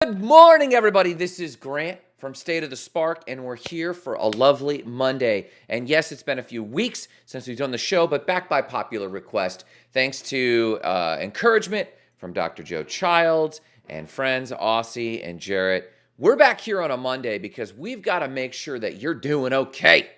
Good morning, everybody. This is Grant from State of the Spark, and we're here for a lovely Monday. And yes, it's been a few weeks since we've done the show, but back by popular request, thanks to encouragement from Dr. Joe Childs and friends Aussie and Jarrett. We're back here on a Monday because we've got to make sure that you're doing okay.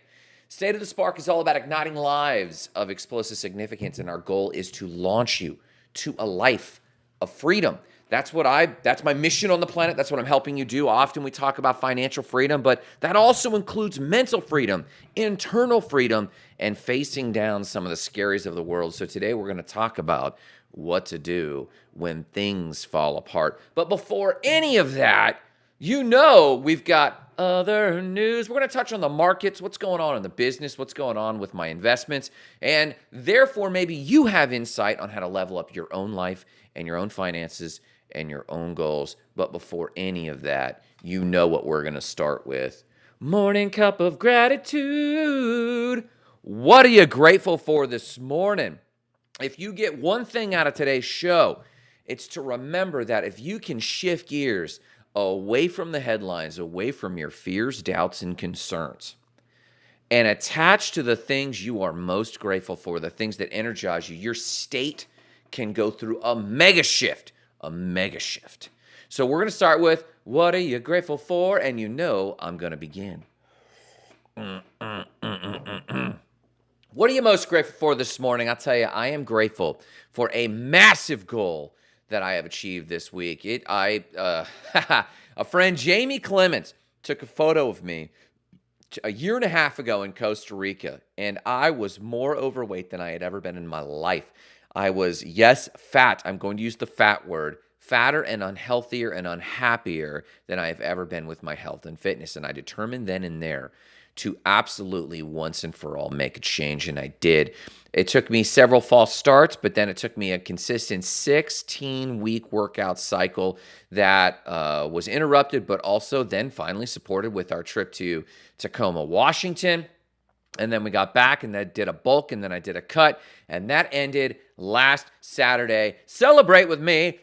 State of the Spark is all about igniting lives of explosive significance, and our goal is to launch you to a life of freedom. That's my mission on the planet. That's what I'm helping you do. Often we talk about financial freedom, but that also includes mental freedom, internal freedom, and facing down some of the scaries of the world. So today we're going to talk about what to do when things fall apart. But before any of that, we've got other news. We're going to touch on the markets, what's going on in the business, what's going on with my investments, and therefore maybe you have insight on how to level up your own life and your own finances and your own goals. But before any of that, you know what we're going to start with. Morning cup of gratitude. What are you grateful for this morning? If you get one thing out of today's show, it's to remember that if you can shift gears away from the headlines, away from your fears, doubts, and concerns, and attach to the things you are most grateful for, the things that energize you, your state can go through a mega shift. So we're going to start with, what are you grateful for? And I'm going to begin. What are you most grateful for this morning? I'll tell you, I am grateful for a massive goal that I have achieved this week. A friend, Jamie Clements, took a photo of me a year and a half ago in Costa Rica, and I was more overweight than I had ever been in my life. I was, yes, fat. I'm going to use the fat word. Fatter and unhealthier and unhappier than I have ever been with my health and fitness. And I determined then and there to absolutely once and for all make a change, and I did. It took me several false starts, but then it took me a consistent 16-week workout cycle that was interrupted, but also then finally supported with our trip to Tacoma, Washington. And then we got back and then did a bulk and then I did a cut. And that ended last Saturday. Celebrate with me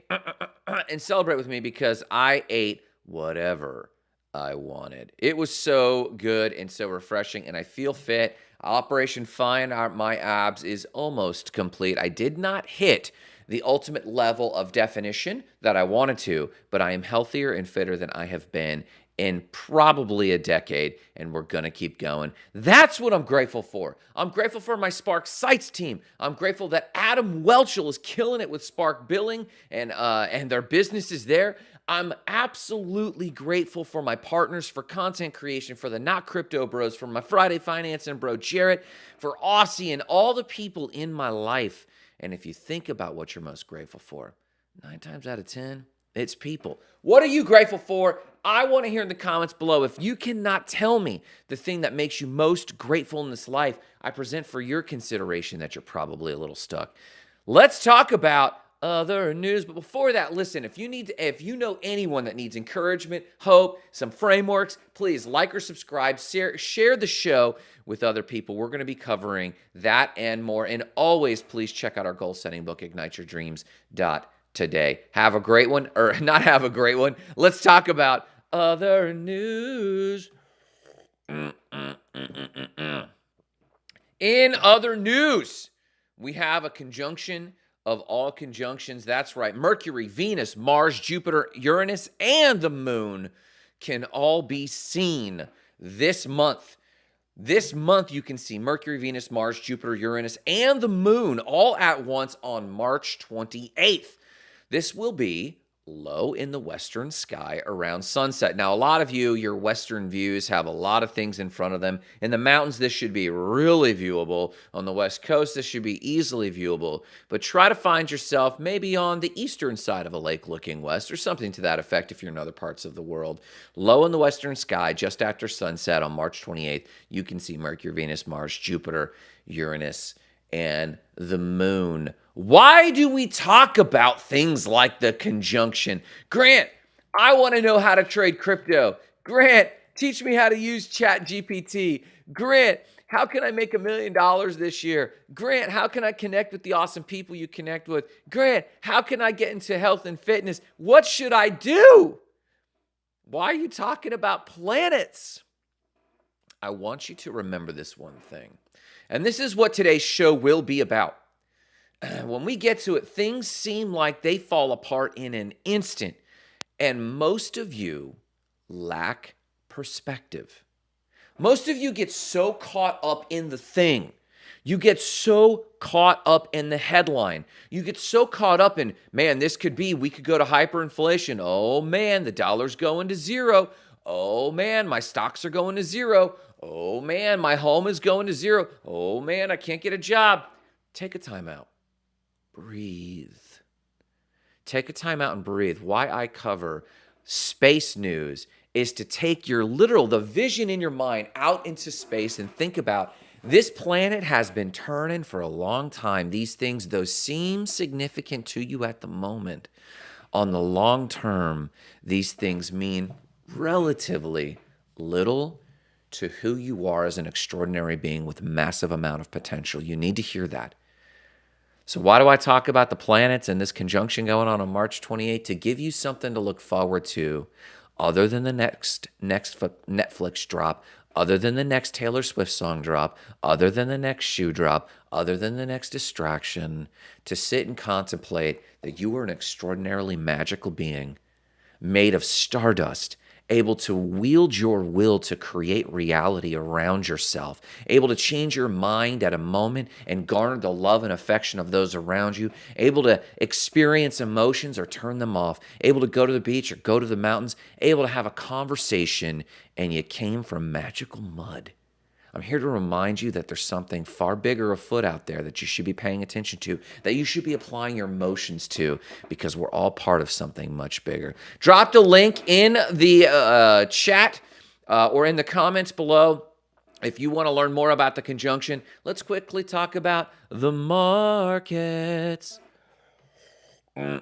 and celebrate with me because I ate whatever I wanted. It was so good and so refreshing and I feel fit. Operation Fine Art My Abs is almost complete. I did not hit the ultimate level of definition that I wanted to, but I am healthier and fitter than I have been in probably a decade, and we're going to keep going. That's what I'm grateful for. I'm grateful for my Spark Sites team. I'm grateful that Adam Welchel is killing it with Spark Billing, and their business is there. I'm absolutely grateful for my partners for content creation, for the Not Crypto Bros, for my Friday Finance and Bro Jarrett, for Aussie, and all the people in my life. And if you think about what you're most grateful for, 9 times out of 10, it's people. What are you grateful for? I want to hear in the comments below. If you cannot tell me the thing that makes you most grateful in this life, I present for your consideration that you're probably a little stuck. Let's talk about other news. But before that, listen, if you know anyone that needs encouragement, hope, some frameworks, please like or subscribe, share the show with other people. We're going to be covering that and more. And always, please check out our goal setting book, igniteyourdreams.today. Have a great one, or not have a great one. Let's talk about other news. In other news, we have a conjunction of all conjunctions. That's right. Mercury, Venus, Mars, Jupiter, Uranus, and the moon can all be seen this month. This month, you can see Mercury, Venus, Mars, Jupiter, Uranus, and the moon all at once on March 28th. This will be low in the western sky around sunset. Now, a lot of your western views have a lot of things in front of them. In the mountains, this should be really viewable. On the west coast, this should be easily viewable. But try to find yourself maybe on the eastern side of a lake looking west or something to that effect if you're in other parts of the world. Low in the western sky, just after sunset on March 28th, you can see Mercury, Venus, Mars, Jupiter, Uranus, and the moon. Why do we talk about things like the conjunction? Grant, I want to know how to trade crypto. Grant, teach me how to use ChatGPT. Grant, how can I make $1 million this year? Grant, how can I connect with the awesome people you connect with? Grant, how can I get into health and fitness? What should I do? Why are you talking about planets? I want you to remember this one thing. And this is what today's show will be about. When we get to it, things seem like they fall apart in an instant. And most of you lack perspective. Most of you get so caught up in the thing. You get so caught up in the headline. You get so caught up in, man, we could go to hyperinflation. Oh, man, the dollar's going to zero. Oh, man, my stocks are going to zero. Oh, man, my home is going to zero. Oh, man, I can't get a job. Take a time out. Breathe. Take a time out and breathe. Why I cover space news is to take the vision in your mind out into space and think about this planet has been turning for a long time. These things, though, seem significant to you at the moment. On the long term, these things mean relatively little to who you are as an extraordinary being with massive amount of potential. You need to hear that. So why do I talk about the planets and this conjunction going on March 28th? To give you something to look forward to other than the next Netflix drop, other than the next Taylor Swift song drop, other than the next shoe drop, other than the next distraction, to sit and contemplate that you are an extraordinarily magical being made of stardust, able to wield your will to create reality around yourself, able to change your mind at a moment and garner the love and affection of those around you, able to experience emotions or turn them off, able to go to the beach or go to the mountains, able to have a conversation, and you came from magical mud. I'm here to remind you that there's something far bigger afoot out there that you should be paying attention to, that you should be applying your emotions to, because we're all part of something much bigger. Dropped a link in the chat or in the comments below. If you want to learn more about the conjunction, let's quickly talk about the markets. In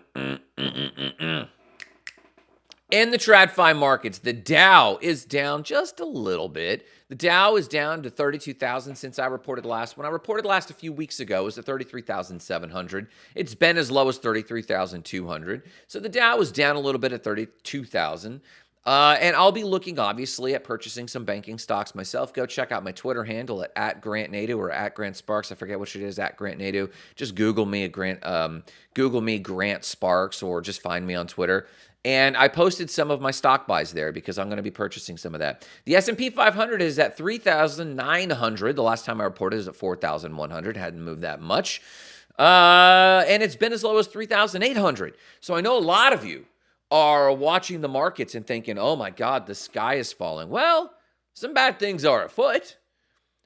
the TradFi markets, the Dow is down just a little bit. The Dow is down to 32,000 since I reported last. When I reported last a few weeks ago, it was at 33,700. It's been as low as 33,200. So the Dow is down a little bit at 32,000. And I'll be looking, obviously, at purchasing some banking stocks myself. Go check out my Twitter handle at @GrantNadu or @GrantSparks. I forget which it is, @GrantNadu. Just Google me Grant Sparks, or just find me on Twitter. And I posted some of my stock buys there because I'm going to be purchasing some of that. The S&P 500 is at 3,900. The last time I reported it was at 4,100. Hadn't moved that much. And it's been as low as 3,800. So I know a lot of you are watching the markets and thinking, oh my God, the sky is falling. Well, some bad things are afoot.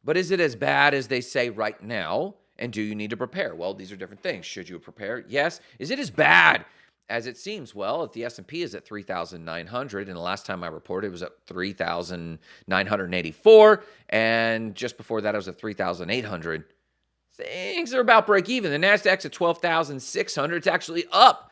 But is it as bad as they say right now? And do you need to prepare? Well, these are different things. Should you prepare? Yes. Is it as bad as it seems? Well, if the S&P is at 3,900, and the last time I reported it was at 3,984, and just before that it was at 3,800, things are about break even. The NASDAQ's at 12,600. It's actually up.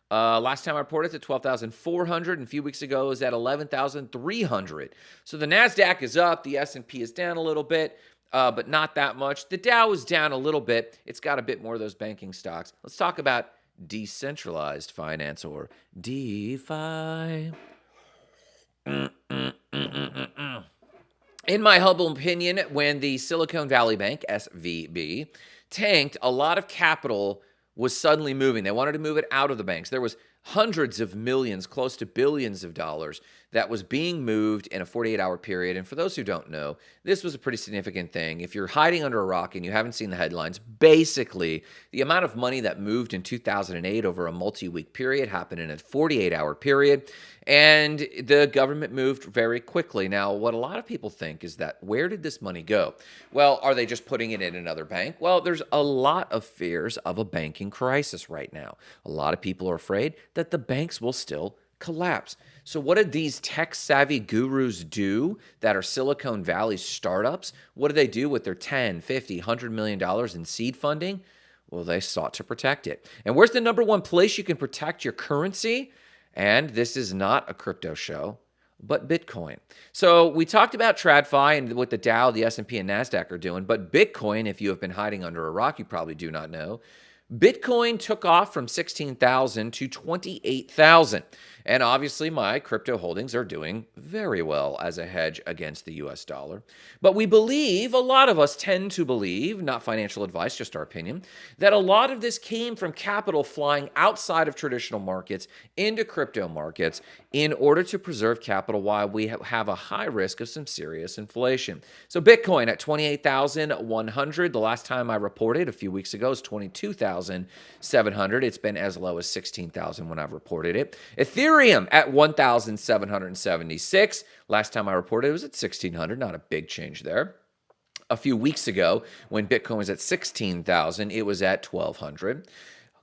Last time I reported it's at 12,400, and a few weeks ago it was at 11,300. So the NASDAQ is up. The S&P is down a little bit, but not that much. The Dow is down a little bit. It's got a bit more of those banking stocks. Let's talk about decentralized finance, or DeFi. In my humble opinion, when the Silicon Valley Bank, SVB, tanked, a lot of capital was suddenly moving. They wanted to move it out of the banks. There was hundreds of millions, close to billions of dollars that was being moved in a 48-hour period. And for those who don't know, this was a pretty significant thing. If you're hiding under a rock and you haven't seen the headlines, basically the amount of money that moved in 2008 over a multi-week period happened in a 48-hour period. And the government moved very quickly. Now, what a lot of people think is that, where did this money go? Well, are they just putting it in another bank? Well, there's a lot of fears of a banking crisis right now. A lot of people are afraid that the banks will still collapse. So what did these tech-savvy gurus do that are Silicon Valley startups? What did they do with their $10, $50, $100 million in seed funding? Well, they sought to protect it. And where's the number one place you can protect your currency? And this is not a crypto show, but Bitcoin. So we talked about TradFi and what the Dow, the S&P, and NASDAQ are doing. But Bitcoin, if you have been hiding under a rock, you probably do not know. Bitcoin took off from 16,000 to 28,000. And obviously, my crypto holdings are doing very well as a hedge against the US dollar. But we believe, a lot of us tend to believe, not financial advice, just our opinion, that a lot of this came from capital flying outside of traditional markets into crypto markets in order to preserve capital while we have a high risk of some serious inflation. So Bitcoin at 28,100. The last time I reported a few weeks ago is 22,700. It's been as low as 16,000 when I've reported it. Ethereum at 1,776. Last time I reported it was at 1,600. Not a big change there. A few weeks ago, when Bitcoin was at 16,000, it was at 1,200.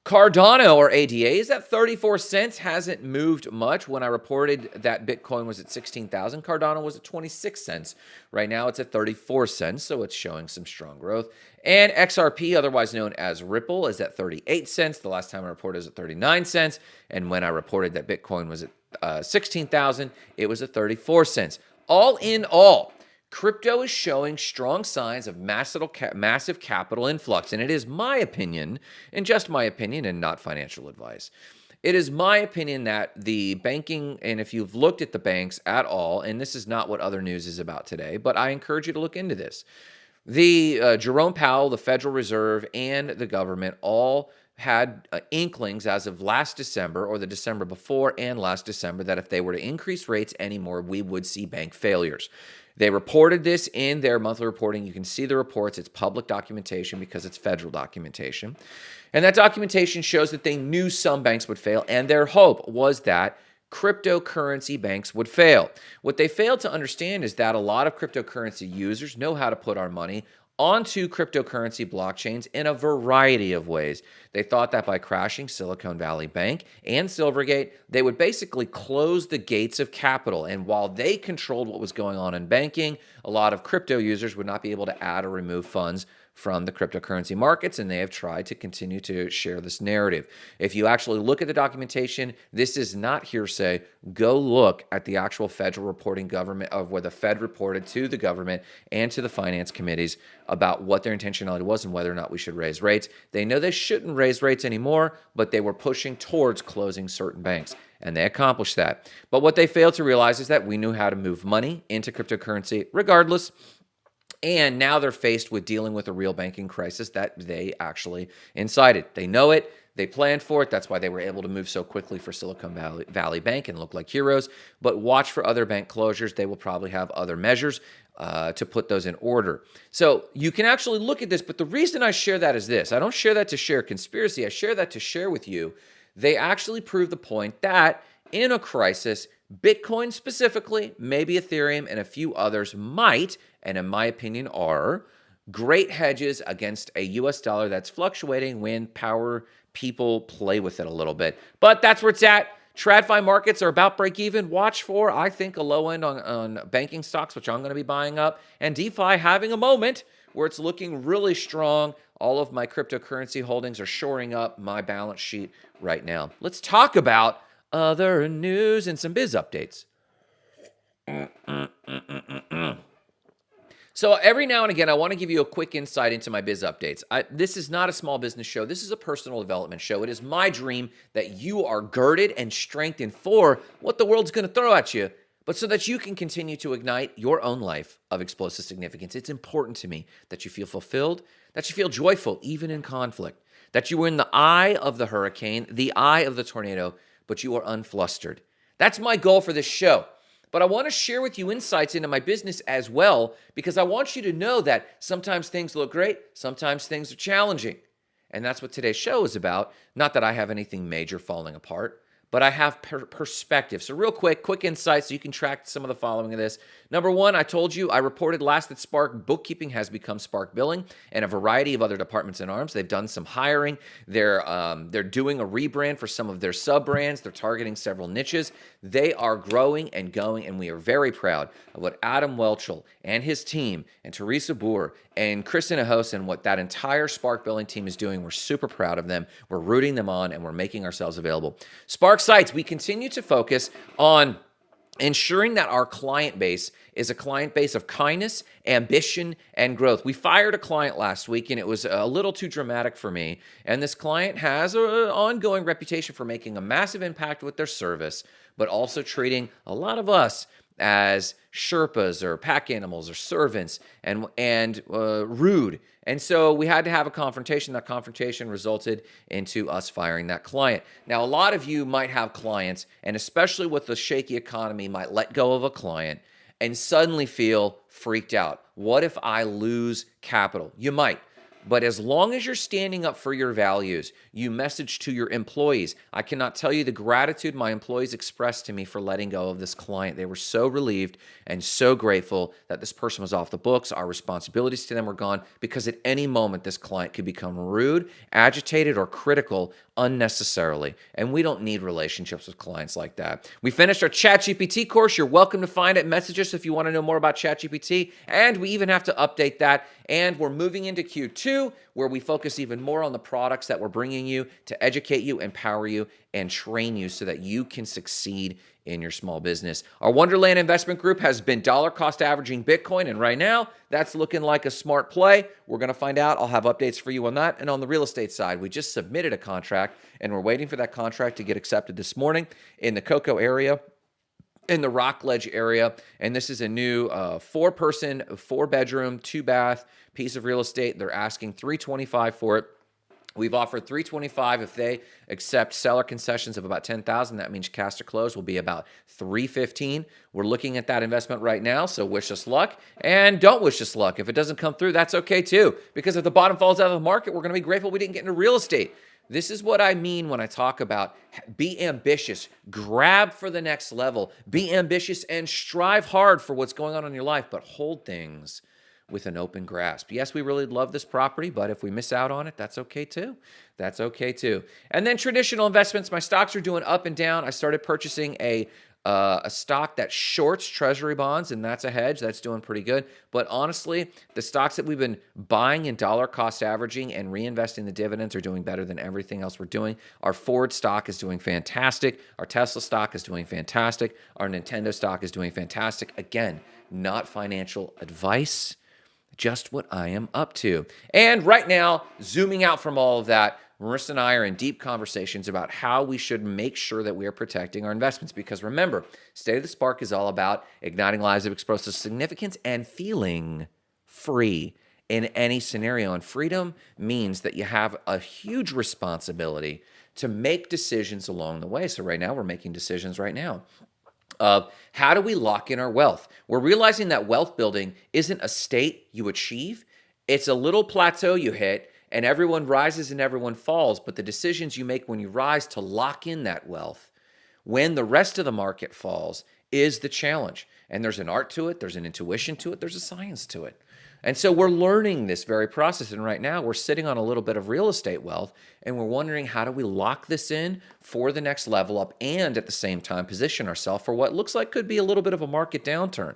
Cardano, or ADA, is at 34 cents. Hasn't moved much. When I reported that Bitcoin was at 16,000, Cardano was at 26 cents. Right now, it's at 34 cents, so it's showing some strong growth. And XRP, otherwise known as Ripple, is at 38 cents. The last time I reported it was at 39 cents. And when I reported that Bitcoin was at 16,000, it was at 34 cents. All in all, crypto is showing strong signs of massive capital influx, and it is my opinion, and just my opinion and not financial advice, it is my opinion that the banking, and if you've looked at the banks at all, and this is not what other news is about today, but I encourage you to look into this. The Jerome Powell, the Federal Reserve, and the government all had inklings as of last December, or the December before and last December, that if they were to increase rates anymore, we would see bank failures. They reported this in their monthly reporting. You can see the reports. It's public documentation because it's federal documentation. And that documentation shows that they knew some banks would fail, and their hope was that cryptocurrency banks would fail. What they failed to understand is that a lot of cryptocurrency users know how to put our money onto cryptocurrency blockchains in a variety of ways. They thought that by crashing Silicon Valley Bank and Silvergate, they would basically close the gates of capital. And while they controlled what was going on in banking, a lot of crypto users would not be able to add or remove funds from the cryptocurrency markets, and they have tried to continue to share this narrative. If you actually look at the documentation, this is not hearsay. Go look at the actual federal reporting government of where the Fed reported to the government and to the finance committees about what their intentionality was and whether or not we should raise rates. They know they shouldn't raise rates anymore, but they were pushing towards closing certain banks, and they accomplished that. But what they failed to realize is that we knew how to move money into cryptocurrency regardless. And now they're faced with dealing with a real banking crisis that they actually incited. They know it. They planned for it. That's why they were able to move so quickly for Silicon Valley Bank and look like heroes. But watch for other bank closures. They will probably have other measures to put those in order. So you can actually look at this. But the reason I share that is this. I don't share that to share conspiracy. I share that to share with you. They actually prove the point that in a crisis, Bitcoin specifically, maybe Ethereum, and a few others might, and in my opinion are, great hedges against a US dollar that's fluctuating when power people play with it a little bit. But that's where it's at. TradFi markets are about break even. Watch for, I think, a low end on banking stocks, which I'm going to be buying up, and DeFi having a moment where it's looking really strong. All of my cryptocurrency holdings are shoring up my balance sheet right now. Let's talk about other news and some biz updates. So every now and again, I want to give you a quick insight into my biz updates. This is not a small business show. This is a personal development show. It is my dream that you are girded and strengthened for what the world's going to throw at you, but so that you can continue to ignite your own life of explosive significance. It's important to me that you feel fulfilled, that you feel joyful, even in conflict, that you are in the eye of the hurricane, the eye of the tornado, but you are unflustered. That's my goal for this show. But I want to share with you insights into my business as well, because I want you to know that sometimes things look great, sometimes things are challenging. And that's what today's show is about. Not that I have anything major falling apart, but I have perspective. So real quick insight so you can track some of the following of this. Number one, I told you, I reported last that Spark Bookkeeping has become Spark Billing and a variety of other departments and arms. They've done some hiring. They're doing a rebrand for some of their sub-brands. They're targeting several niches. They are growing and going, and we are very proud of what Adam Welchel and his team and Teresa Boer and Chris Inahos and what that entire Spark Billing team is doing. We're super proud of them. We're rooting them on, and we're making ourselves available. Spark Sites, we continue to focus on ensuring that our client base is a client base of kindness, ambition, and growth. We fired a client last week, and it was a little too dramatic for me. And this client has an ongoing reputation for making a massive impact with their service. but also treating a lot of us as Sherpas or pack animals or servants and rude. And so we had to have a confrontation. That confrontation resulted into us firing that client. Now, a lot of you might have clients, and especially with the shaky economy, might let go of a client and suddenly feel freaked out. What if I lose capital? You might. But as long as you're standing up for your values, you message to your employees. I cannot tell you the gratitude my employees expressed to me for letting go of this client. They were so relieved and so grateful that this person was off the books. Our responsibilities to them were gone, because at any moment this client could become rude, agitated, or critical unnecessarily. And we don't need relationships with clients like that. We finished our ChatGPT course. You're welcome to find it. Message us if you want to know more about ChatGPT. And we even have to update that. And we're moving into Q2, where we focus even more on the products that we're bringing you to educate you, empower you, and train you so that you can succeed in your small business. Our Wonderland Investment Group has been dollar cost averaging Bitcoin, and right now that's looking like a smart play. We're going to find out. I'll have updates for you on that. And on the real estate side, we just submitted a contract, and we're waiting for that contract to get accepted this morning in the Cocoa area, in the Rockledge area. And this is a new 4-person, 4-bedroom, 2-bath piece of real estate. They're asking $325 for it. We've offered $325 if they accept seller concessions of about $10,000. That means cash to close will be about $315. We're looking at that investment right now, so wish us luck. And don't wish us luck. If it doesn't come through, that's okay too. Because if the bottom falls out of the market, we're going to be grateful we didn't get into real estate. This is what I mean when I talk about be ambitious, grab for the next level, be ambitious and strive hard for what's going on in your life, but hold things with an open grasp. Yes, we really love this property, but if we miss out on it, that's okay too. That's okay too. And then traditional investments, my stocks are doing up and down. I started purchasing a stock that shorts treasury bonds, and that's a hedge. That's doing pretty good. But honestly, the stocks that we've been buying in dollar cost averaging and reinvesting the dividends are doing better than everything else we're doing. Our Ford stock is doing fantastic. Our Tesla stock is doing fantastic. Our Nintendo stock is doing fantastic. Again, not financial advice, just what I am up to. And right now, zooming out from all of that, Marissa and I are in deep conversations about how we should make sure that we are protecting our investments. Because remember, State of the Spark is all about igniting lives of explosive significance and feeling free in any scenario. And freedom means that you have a huge responsibility to make decisions along the way. So right now, we're making decisions right now of how do we lock in our wealth. We're realizing that wealth building isn't a state you achieve. It's a little plateau you hit, and everyone rises and everyone falls. But the decisions you make when you rise to lock in that wealth, when the rest of the market falls, is the challenge. And there's an art to it. There's an intuition to it. There's a science to it. And so we're learning this very process. And right now we're sitting on a little bit of real estate wealth, and we're wondering, how do we lock this in for the next level up and at the same time position ourselves for what looks like could be a little bit of a market downturn?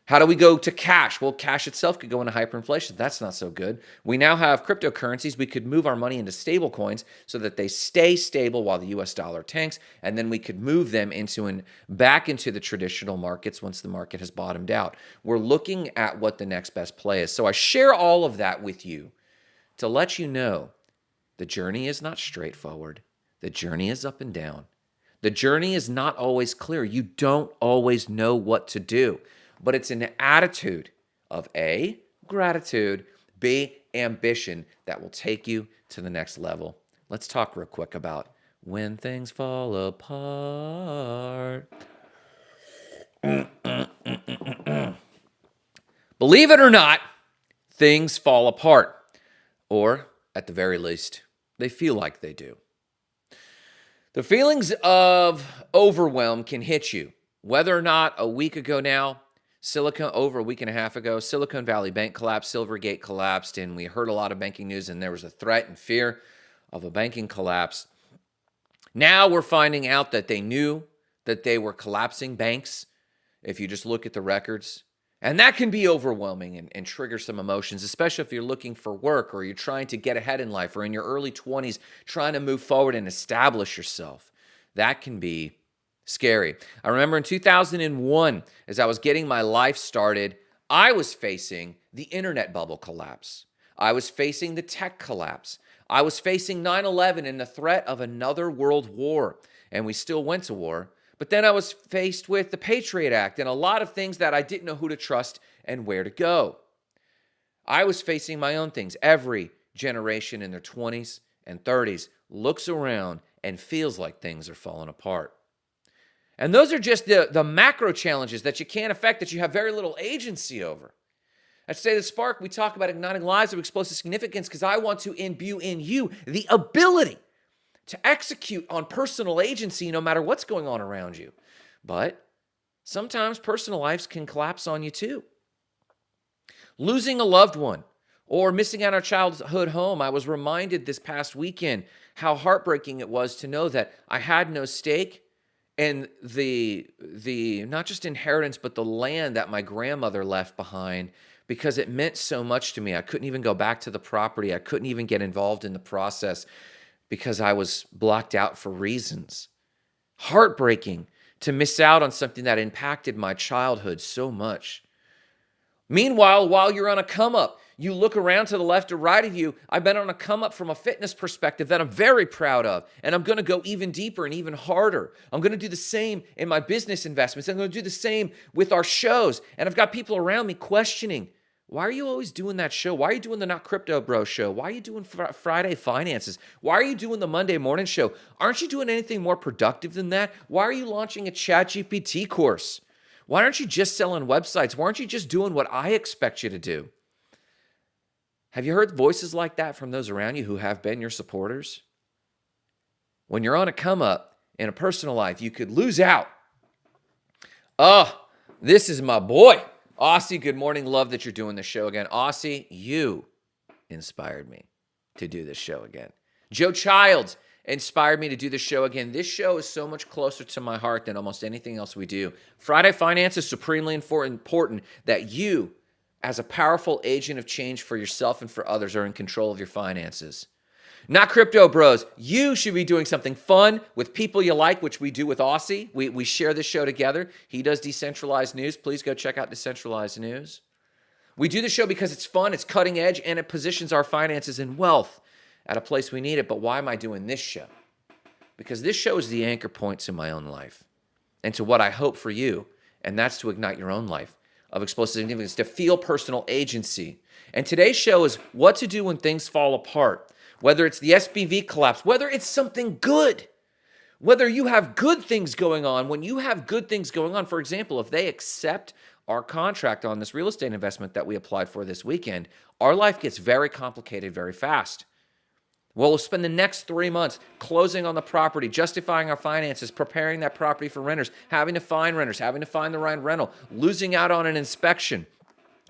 How do we go to cash? Well, cash itself could go into hyperinflation. That's not so good. We now have cryptocurrencies. We could move our money into stable coins so that they stay stable while the US dollar tanks, and then we could move them back into the traditional markets once the market has bottomed out. We're looking at what the next best play is. So I share all of that with you to let you know the journey is not straightforward. The journey is up and down. The journey is not always clear. You don't always know what to do. But it's an attitude of A, gratitude, B, ambition that will take you to the next level. Let's talk real quick about when things fall apart. Believe it or not, things fall apart. Or, at the very least, they feel like they do. The feelings of overwhelm can hit you. Whether or not a week ago now, over a week and a half ago, Silicon Valley Bank collapsed, Silvergate collapsed, and we heard a lot of banking news, and there was a threat and fear of a banking collapse. Now we're finding out that they knew that they were collapsing banks, if you just look at the records. And that can be overwhelming and trigger some emotions, especially if you're looking for work or you're trying to get ahead in life or in your early 20s trying to move forward and establish yourself. That can be scary. I remember in 2001, as I was getting my life started, I was facing the internet bubble collapse. I was facing the tech collapse. I was facing 9/11 and the threat of another world war. And we still went to war, But then I was faced with the Patriot Act and a lot of things that I didn't know who to trust and where to go. I was facing my own things. Every generation in their 20s and 30s looks around and feels like things are falling apart. And those are just the macro challenges that you can't affect, that you have very little agency over. At Stay the Spark, we talk about igniting lives of explosive significance because I want to imbue in you the ability to execute on personal agency no matter what's going on around you. But sometimes personal lives can collapse on you too. Losing a loved one or missing out on our childhood home, I was reminded this past weekend how heartbreaking it was to know that I had no stake in the not just inheritance, but the land that my grandmother left behind, because it meant so much to me. I couldn't even go back to the property. I couldn't even get involved in the process because I was blocked out for reasons. Heartbreaking to miss out on something that impacted my childhood so much. Meanwhile, while you're on a come up, you look around to the left or right of you. I've been on a come up from a fitness perspective that I'm very proud of, and I'm going to go even deeper and even harder. I'm going to do the same in my business investments. I'm going to do the same with our shows. And I've got people around me questioning, why are you always doing that show? Why are you doing the Not Crypto Bro show? Why are you doing Friday Finances? Why are you doing the Monday morning show? Aren't you doing anything more productive than that? Why are you launching a ChatGPT course? Why aren't you just selling websites? Why aren't you just doing what I expect you to do? Have you heard voices like that from those around you who have been your supporters? When you're on a come up in a personal life, you could lose out. Oh, this is my boy. Aussie, good morning. Love that you're doing this show again. Aussie, you inspired me to do this show again. Joe Childs inspired me to do this show again. This show is so much closer to my heart than almost anything else we do. Friday Finance is supremely important that you, as a powerful agent of change for yourself and for others, are in control of your finances. Not Crypto Bros. You should be doing something fun with people you like, which we do with Aussie. We share this show together. He does decentralized news. Please go check out decentralized news. We do the show because it's fun, it's cutting edge, and it positions our finances and wealth at a place we need it. But why am I doing this show? Because this show is the anchor points in my own life and to what I hope for you, and that's to ignite your own life of explosive significance, to feel personal agency. And today's show is what to do when things fall apart. Whether it's the SBV collapse, whether it's something good, whether you have good things going on. When you have good things going on, for example, if they accept our contract on this real estate investment that we applied for this weekend, our life gets very complicated very fast. We'll spend the next 3 months closing on the property, justifying our finances, preparing that property for renters, having to find renters, having to find the right rental, losing out on an inspection,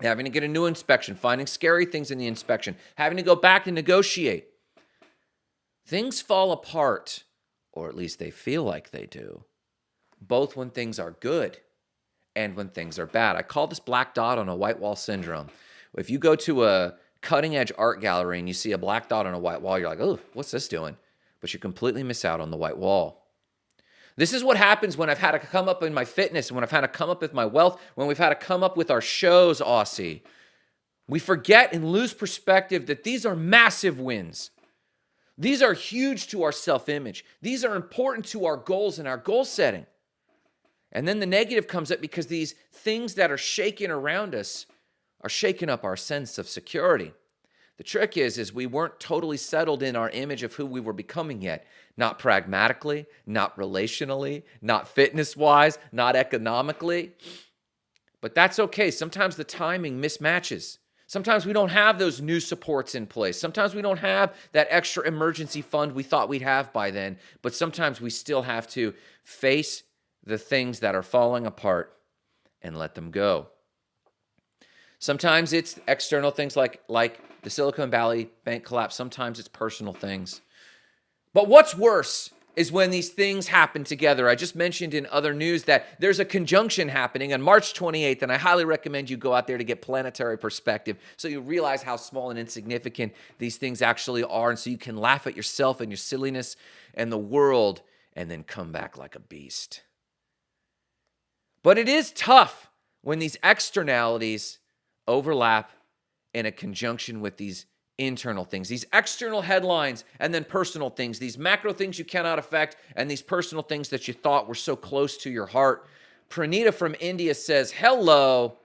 having to get a new inspection, finding scary things in the inspection, having to go back and negotiate. Things fall apart, or at least they feel like they do, both when things are good and when things are bad. I call this black dot on a white wall syndrome. If you go to a cutting-edge art gallery and you see a black dot on a white wall, you're like, oh, what's this doing? But you completely miss out on the white wall. This is what happens when I've had to come up in my fitness, when I've had to come up with my wealth, when we've had to come up with our shows, Aussie. We forget and lose perspective that these are massive wins. These are huge to our self-image. These are important to our goals and our goal setting. And then the negative comes up because these things that are shaking around us are shaking up our sense of security. The trick is we weren't totally settled in our image of who we were becoming yet. Not pragmatically, not relationally, not fitness-wise, not economically. But that's okay. Sometimes the timing mismatches. Sometimes we don't have those new supports in place. Sometimes we don't have that extra emergency fund we thought we'd have by then. But sometimes we still have to face the things that are falling apart and let them go. Sometimes it's external things like the Silicon Valley Bank collapse. Sometimes it's personal things. But what's worse is when these things happen together. I just mentioned in other news that there's a conjunction happening on March 28th, and I highly recommend you go out there to get Planetary perspective so you realize how small and insignificant these things actually are, and so you can laugh at yourself and your silliness and the world and then come back like a beast. But it is tough when these externalities overlap in a conjunction with these internal things, these external headlines, and then personal things, these macro things you cannot affect, and these personal things that you thought were so close to your heart. Pranita from India says, hello.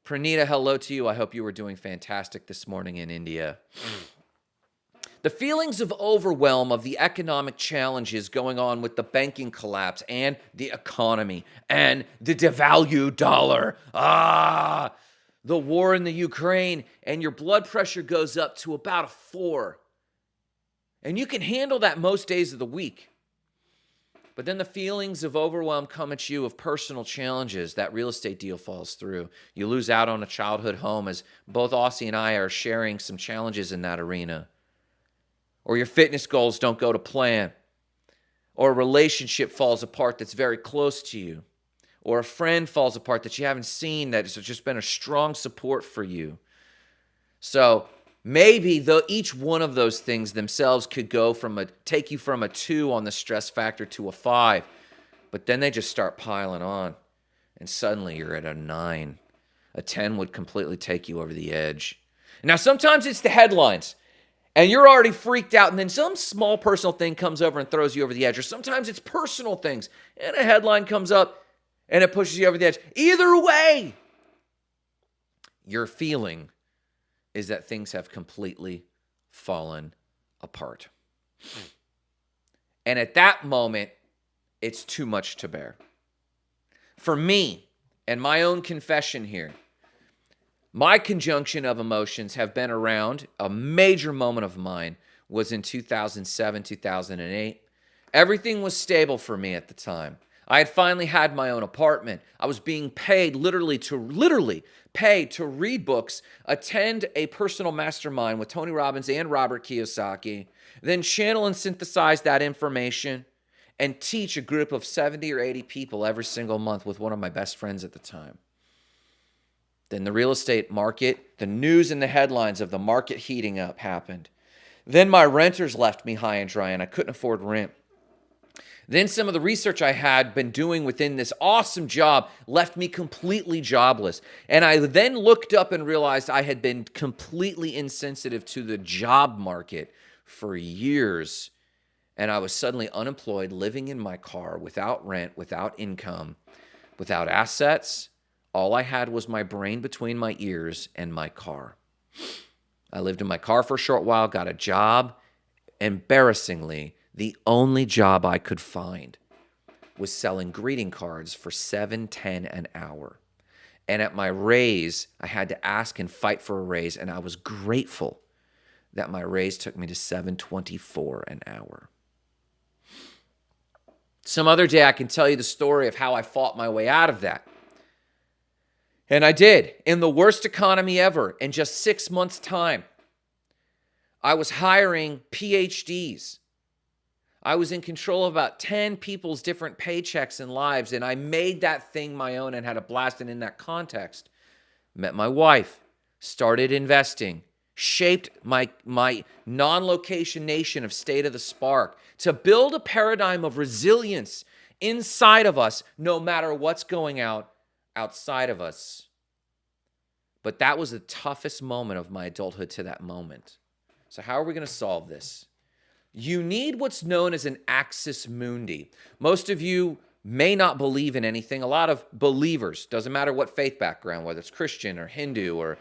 Pranita, hello to you. I hope you were doing fantastic this morning in India. The feelings of overwhelm of the economic challenges going on with the banking collapse and the economy and the devalued dollar. The war in the Ukraine, and your blood pressure goes up to about a 4. And you can handle that most days of the week. But then the feelings of overwhelm come at you of personal challenges. That real estate deal falls through. You lose out on a childhood home, as both Aussie and I are sharing some challenges in that arena. Or your fitness goals don't go to plan. Or a relationship falls apart that's very close to you. Or a friend falls apart that you haven't seen that has just been a strong support for you. So maybe each one of those things themselves could go take you from a 2 on the stress factor to a 5. But then they just start piling on. And suddenly you're at a 9. A 10 would completely take you over the edge. Now sometimes it's the headlines. And you're already freaked out, and then some small personal thing comes over and throws you over the edge. Or sometimes it's personal things, and a headline comes up, and it pushes you over the edge. Either way, your feeling is that things have completely fallen apart. And at that moment, it's too much to bear. For me, and my own confession here, my conjunction of emotions have been around. A major moment of mine was in 2007, 2008. Everything was stable for me at the time. I had finally had my own apartment. I was being paid literally paid to read books, attend a personal mastermind with Tony Robbins and Robert Kiyosaki, then channel and synthesize that information and teach a group of 70 or 80 people every single month with one of my best friends at the time. Then the real estate market, the news and the headlines of the market heating up happened. Then my renters left me high and dry and I couldn't afford rent. Then some of the research I had been doing within this awesome job left me completely jobless. And I then looked up and realized I had been completely insensitive to the job market for years. And I was suddenly unemployed, living in my car without rent, without income, without assets. All I had was my brain between my ears and my car. I lived in my car for a short while, got a job. Embarrassingly, the only job I could find was selling greeting cards for $7.10 an hour. And at my raise, I had to ask and fight for a raise, and I was grateful that my raise took me to $7.24 an hour. Some other day, I can tell you the story of how I fought my way out of that. And I did, in the worst economy ever, in just 6 months' time. I was hiring PhDs. I was in control of about 10 people's different paychecks and lives, and I made that thing my own and had a blast. And in that context, met my wife, started investing, shaped my non-location nation of State of the Spark to build a paradigm of resilience inside of us, no matter what's going outside of us. But that was the toughest moment of my adulthood to that moment. So how are we going to solve this? You need what's known as an axis mundi. Most of you may not believe in anything. A lot of believers, doesn't matter what faith background, whether it's Christian or Hindu or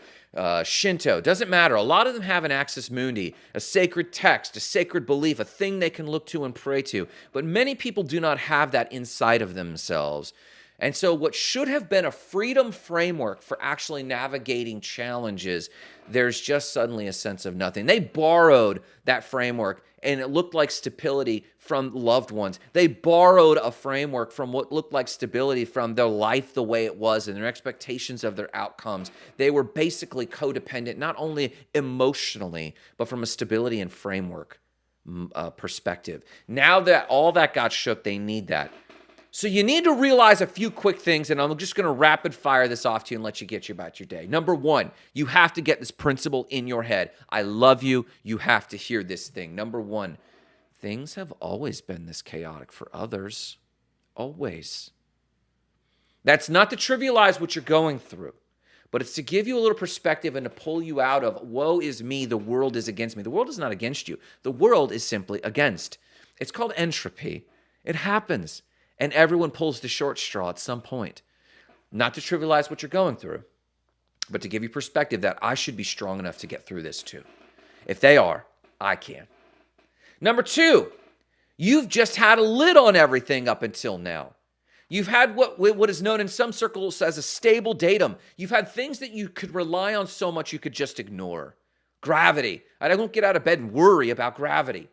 Shinto, doesn't matter. A lot of them have an axis mundi, a sacred text, a sacred belief, a thing they can look to and pray to. But many people do not have that inside of themselves. And so what should have been a freedom framework for actually navigating challenges, there's just suddenly a sense of nothing. They borrowed that framework, and it looked like stability from loved ones. They borrowed a framework from what looked like stability from their life the way it was and their expectations of their outcomes. They were basically codependent, not only emotionally, but from a stability and framework perspective. Now that all that got shook, they need that. So you need to realize a few quick things, and I'm just going to rapid fire this off to you and let you get you about your day. Number one, you have to get this principle in your head. I love you. You have to hear this thing. Number one, things have always been this chaotic for others. Always. That's not to trivialize what you're going through, but it's to give you a little perspective and to pull you out of, woe is me, the world is against me. The world is not against you. The world is simply against. It's called entropy. It happens, and everyone pulls the short straw at some point. Not to trivialize what you're going through, but to give you perspective that I should be strong enough to get through this too. If they are, I can. Number 2, you've just had a lid on everything up until now. You've had what is known in some circles as a stable datum. You've had things that you could rely on so much you could just ignore. Gravity. I don't get out of bed and worry about gravity.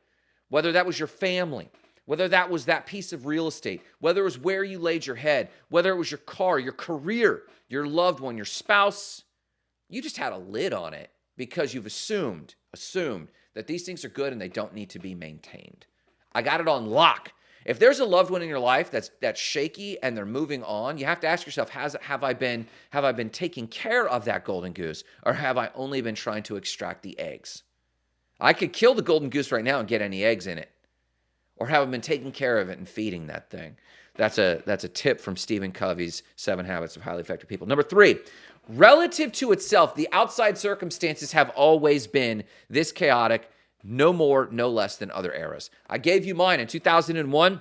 Whether that was your family, whether that was that piece of real estate, whether it was where you laid your head, whether it was your car, your career, your loved one, your spouse, you just had a lid on it because you've assumed that these things are good and they don't need to be maintained. I got it on lock. If there's a loved one in your life that's shaky and they're moving on, you have to ask yourself, have I been taking care of that golden goose, or have I only been trying to extract the eggs? I could kill the golden goose right now and get any eggs in it. Or have I been taking care of it and feeding that thing? That's a tip from Stephen Covey's 7 Habits of Highly Effective People. Number 3, relative to itself, the outside circumstances have always been this chaotic, no more, no less than other eras. I gave you mine in 2001.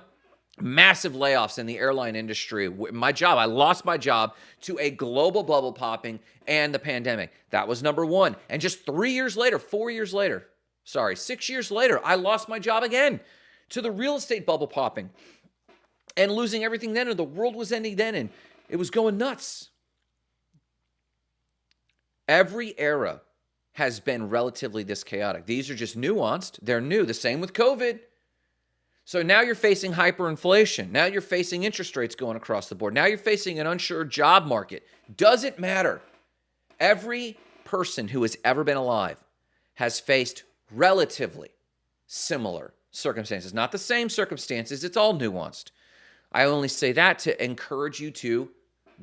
Massive layoffs in the airline industry. I lost my job to a global bubble popping and the pandemic. That was number 1. And just 6 years later, I lost my job again to the real estate bubble popping and losing everything then, and the world was ending then, and it was going nuts. Every era has been relatively this chaotic. These are just nuanced. They're new. The same with COVID. So now you're facing hyperinflation. Now you're facing interest rates going across the board. Now you're facing an unsure job market. Doesn't matter. Every person who has ever been alive has faced relatively similar circumstances. Not the same circumstances. It's all nuanced. I only say that to encourage you to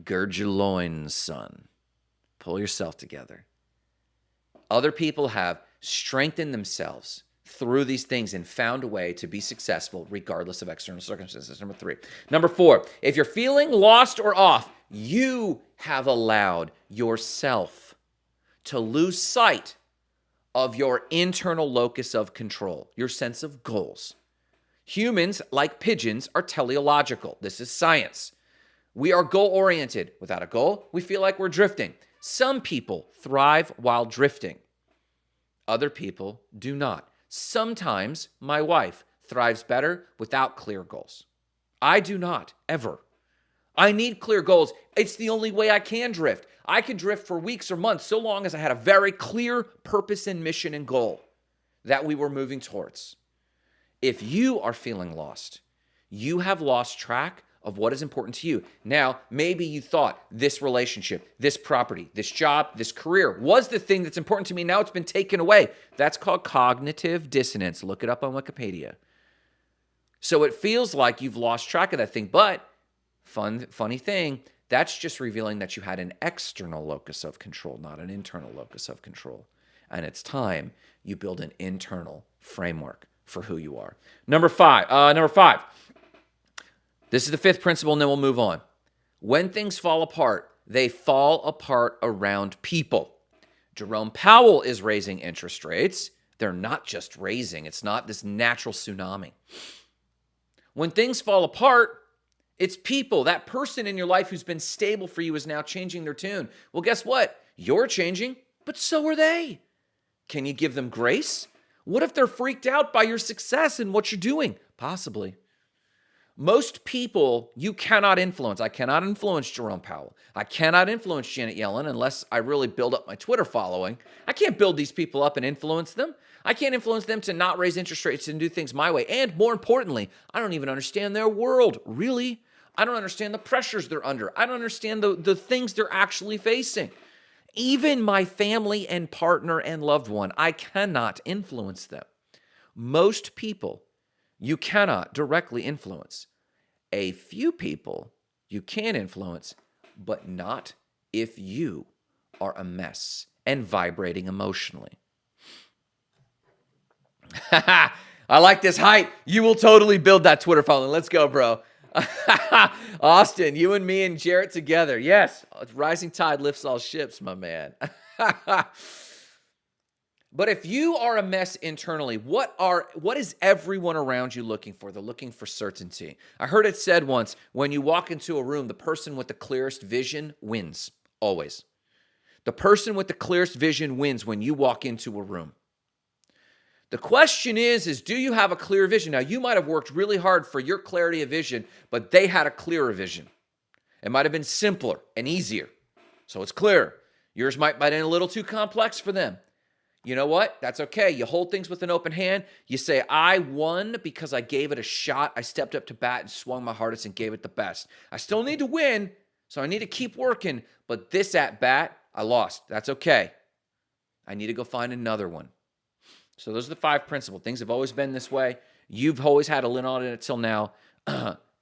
gird your loins, son. Pull yourself together. Other people have strengthened themselves through these things and found a way to be successful regardless of external circumstances. Number 3. Number 4, if you're feeling lost or off, you have allowed yourself to lose sight of your internal locus of control, your sense of goals. Humans, like pigeons, are teleological. This is science. We are goal-oriented. Without a goal, we feel like we're drifting. Some people thrive while drifting. Other people do not. Sometimes my wife thrives better without clear goals. I do not, ever. I need clear goals. It's the only way I can drift. I could drift for weeks or months so long as I had a very clear purpose and mission and goal that we were moving towards. If you are feeling lost, you have lost track of what is important to you. Now, maybe you thought this relationship, this property, this job, this career was the thing that's important to me. Now it's been taken away. That's called cognitive dissonance. Look it up on Wikipedia. So it feels like you've lost track of that thing, but funny thing, that's just revealing that you had an external locus of control, not an internal locus of control. And it's time you build an internal framework for who you are. Number five. This is the 5th principle, and then we'll move on. When things fall apart, they fall apart around people. Jerome Powell is raising interest rates. They're not just raising. It's not this natural tsunami. When things fall apart, it's people. That person in your life who's been stable for you is now changing their tune. Well, guess what? You're changing, but so are they. Can you give them grace? What if they're freaked out by your success and what you're doing? Possibly. Most people you cannot influence. I cannot influence Jerome Powell. I cannot influence Janet Yellen unless I really build up my Twitter following. I can't build these people up and influence them. I can't influence them to not raise interest rates and do things my way. And more importantly, I don't even understand their world, really. I don't understand the pressures they're under. I don't understand the things they're actually facing. Even my family and partner and loved one, I cannot influence them. Most people you cannot directly influence. A few people you can influence, but not if you are a mess and vibrating emotionally. I like this hype. You will totally build that Twitter following. Let's go, bro. Austin, you and me and Jarrett together. Yes, rising tide lifts all ships, my man. But if you are a mess internally, what is everyone around you looking for? They're looking for certainty. I heard it said once, when you walk into a room, the person with the clearest vision wins, always. The person with the clearest vision wins when you walk into a room. The question is do you have a clear vision? Now, you might have worked really hard for your clarity of vision, but they had a clearer vision. It might have been simpler and easier, so it's clear. Yours might have been a little too complex for them. You know what? That's okay. You hold things with an open hand. You say, I won because I gave it a shot. I stepped up to bat and swung my hardest and gave it the best. I still need to win, so I need to keep working, but this at bat, I lost. That's okay. I need to go find another one. So those are the 5 principles. Things have always been this way. You've always had a lid on it until now.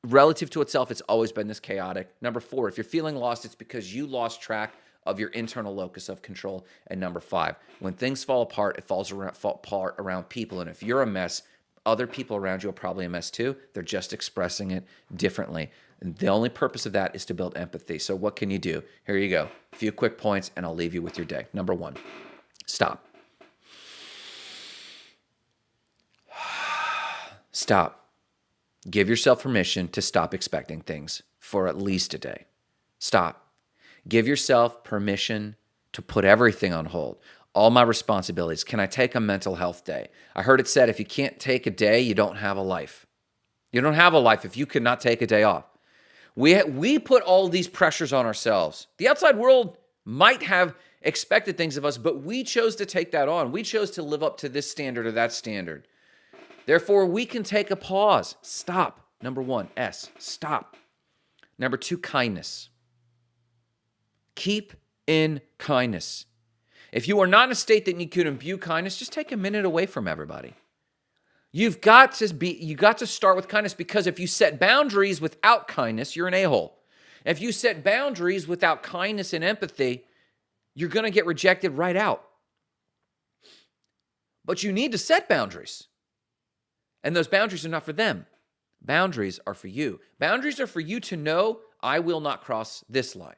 Relative to itself, it's always been this chaotic. Number 4, if you're feeling lost, it's because you lost track of your internal locus of control. And number 5, when things fall apart, it falls apart around people. And if you're a mess, other people around you are probably a mess too. They're just expressing it differently. And the only purpose of that is to build empathy. So what can you do? Here you go. A few quick points, and I'll leave you with your day. Number 1, stop. Stop. Give yourself permission to stop expecting things for at least a day. Stop. Give yourself permission to put everything on hold. All my responsibilities. Can I take a mental health day? I heard it said if you can't take a day, you don't have a life. You don't have a life if you cannot take a day off. We put all these pressures on ourselves. The outside world might have expected things of us, but we chose to take that on. We chose to live up to this standard or that standard. Therefore, we can take a pause. Stop. Number 1, S, stop. Number 2, kindness. Keep in kindness. If you are not in a state that you can imbue kindness, just take a minute away from everybody. You got to start with kindness, because if you set boundaries without kindness, you're an a-hole. If you set boundaries without kindness and empathy, you're going to get rejected right out. But you need to set boundaries. And those boundaries are not for them. Boundaries are for you. Boundaries are for you to know, I will not cross this line.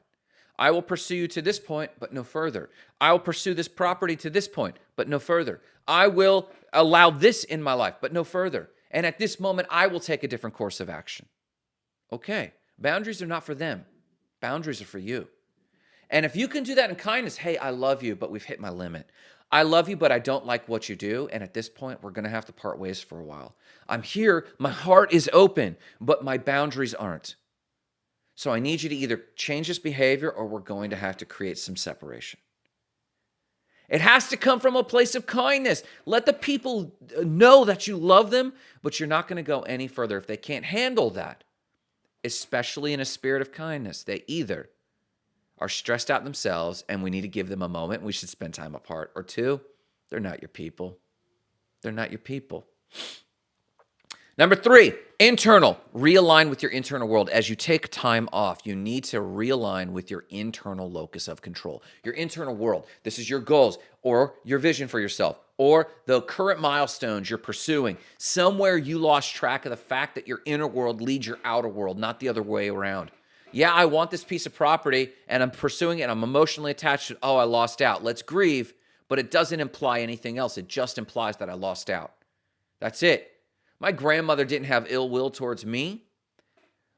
I will pursue you to this point, but no further. I will pursue this property to this point, but no further. I will allow this in my life, but no further. And at this moment, I will take a different course of action. Okay, boundaries are not for them. Boundaries are for you. And if you can do that in kindness, hey, I love you, but we've hit my limit. I love you, but I don't like what you do. And at this point, we're going to have to part ways for a while. I'm here. My heart is open, but my boundaries aren't. So I need you to either change this behavior, or we're going to have to create some separation. It has to come from a place of kindness. Let the people know that you love them, but you're not going to go any further. If they can't handle that, especially in a spirit of kindness, they either are stressed out themselves and we need to give them a moment, we should spend time apart, or 2, they're not your people. They're not your people. Number 3, internal. Realign with your internal world. As you take time off, you need to realign with your internal locus of control, your internal world. This is your goals or your vision for yourself or the current milestones you're pursuing. Somewhere you lost track of the fact that your inner world leads your outer world, not the other way around. Yeah, I want this piece of property and I'm pursuing it and I'm emotionally attached to it. Oh, I lost out. Let's grieve, but it doesn't imply anything else. It just implies that I lost out. That's it. My grandmother didn't have ill will towards me.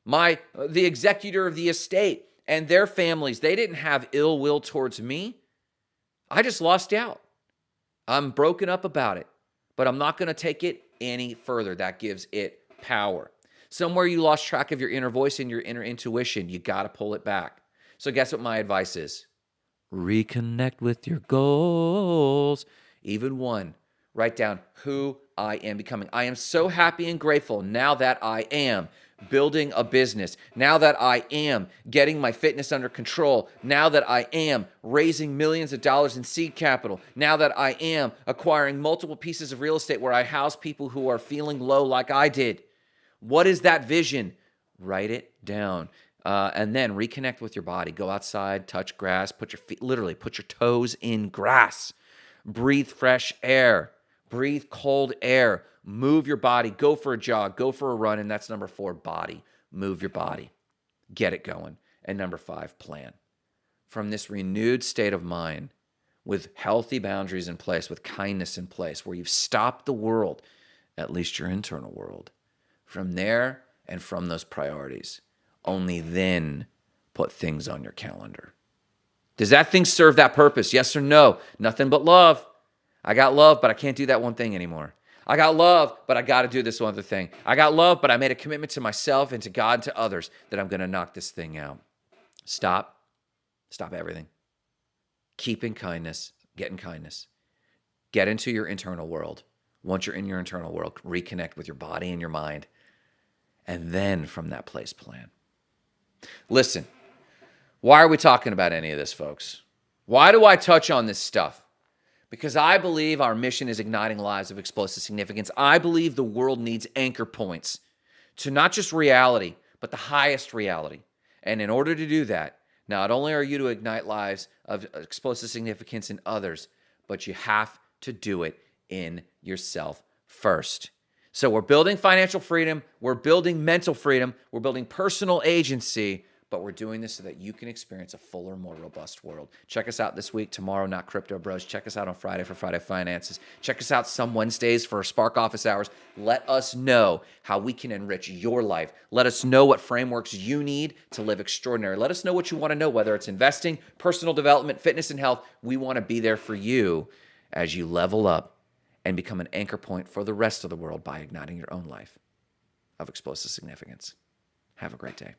The executor of the estate and their families, they didn't have ill will towards me. I just lost out. I'm broken up about it, but I'm not going to take it any further. That gives it power. Somewhere you lost track of your inner voice and your inner intuition, you got to pull it back. So guess what my advice is? Reconnect with your goals. Even 1. Write down who I am becoming. I am so happy and grateful now that I am building a business, now that I am getting my fitness under control, now that I am raising millions of dollars in seed capital, now that I am acquiring multiple pieces of real estate where I house people who are feeling low like I did. What is that vision? Write it down. And then reconnect with your body. Go outside, touch grass, put your toes in grass. Breathe fresh air. Breathe cold air. Move your body. Go for a jog. Go for a run. And that's number 4, body. move your body, get it going. And number 5, plan. From this renewed state of mind, with healthy boundaries in place, with kindness in place, where you've stopped the world, at least your internal world, from there and from those priorities, only then put things on your calendar. Does that thing serve that purpose? Yes or no? Nothing but love. I got love, but I can't do that one thing anymore. I got love, but I got to do this one other thing. I got love, but I made a commitment to myself and to God and to others that I'm going to knock this thing out. Stop. Stop everything. Keep in kindness. Get in kindness. Get into your internal world. Once you're in your internal world, reconnect with your body and your mind. And then from that place, plan. Listen, why are we talking about any of this, folks? Why do I touch on this stuff? Because I believe our mission is igniting lives of explosive significance. I believe the world needs anchor points to not just reality, but the highest reality. And in order to do that, not only are you to ignite lives of explosive significance in others, but you have to do it in yourself first. So we're building financial freedom, we're building mental freedom, we're building personal agency, but we're doing this so that you can experience a fuller, more robust world. Check us out this week, tomorrow, Not Crypto Bros. Check us out on Friday for Friday Finances. Check us out some Wednesdays for Spark Office Hours. Let us know how we can enrich your life. Let us know what frameworks you need to live extraordinary. Let us know what you want to know, whether it's investing, personal development, fitness, and health. We want to be there for you as you level up and become an anchor point for the rest of the world by igniting your own life of explosive significance. Have a great day.